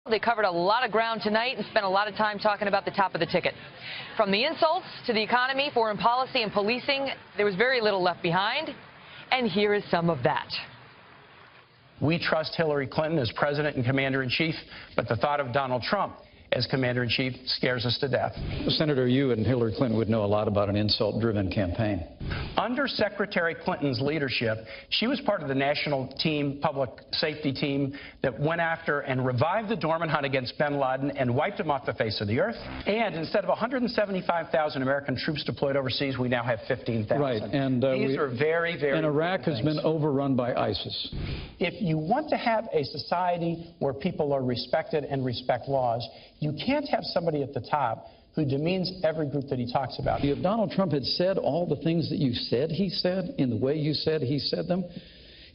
They covered a lot of ground tonight and spent a lot of time talking about the top of the ticket. From the insults to the economy, foreign policy, and policing, there was very little left behind. And here is some of that. We trust Hillary Clinton as president and commander-in-chief, but the thought of Donald Trump as commander-in-chief scares us to death. Senator, you and Hillary Clinton would know a lot about an insult-driven campaign. Under Secretary Clinton's leadership, she was part of the national team, public safety team, that went after and revived the dormant hunt against bin Laden and wiped him off the face of the earth. And instead of 175,000 American troops deployed overseas, we now have 15,000. Right, and these are very, very. And Iraq has been overrun by ISIS. If you want to have a society where people are respected and respect laws, you can't have somebody at the top who demeans every group that he talks about. If Donald Trump had said all the things that you said he said, in the way you said he said them,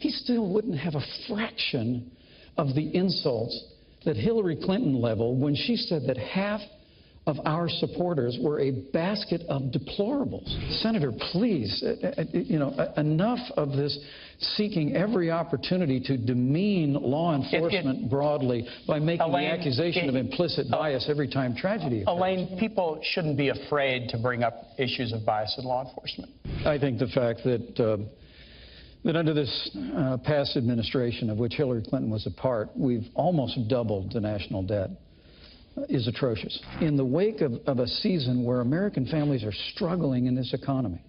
he still wouldn't have a fraction of the insults that Hillary Clinton leveled when she said that half of our supporters were a basket of deplorables. Senator, please, enough of this seeking every opportunity to demean law enforcement broadly by making the accusation of implicit bias every time tragedy occurs. Elaine, people shouldn't be afraid to bring up issues of bias in law enforcement. I think the fact that under this past administration, of which Hillary Clinton was a part, we've almost doubled the national debt, is atrocious. In the wake of a season where American families are struggling in this economy,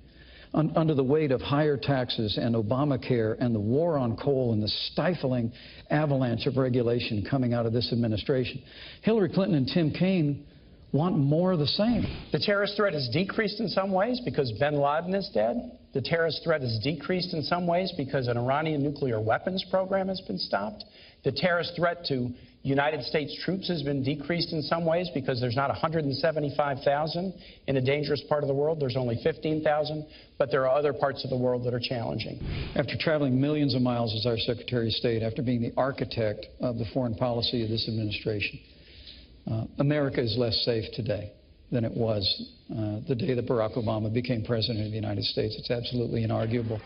under the weight of higher taxes and Obamacare and the war on coal and the stifling avalanche of regulation coming out of this administration, Hillary Clinton and Tim Kaine want more of the same. The terrorist threat has decreased in some ways because bin Laden is dead. The terrorist threat has decreased in some ways because an Iranian nuclear weapons program has been stopped. The terrorist threat to United States troops has been decreased in some ways because there's not 175,000 in a dangerous part of the world. There's only 15,000, but there are other parts of the world that are challenging. After traveling millions of miles as our Secretary of State, after being the architect of the foreign policy of this administration, America is less safe today than it was the day that Barack Obama became president of the United States. It's absolutely inarguable.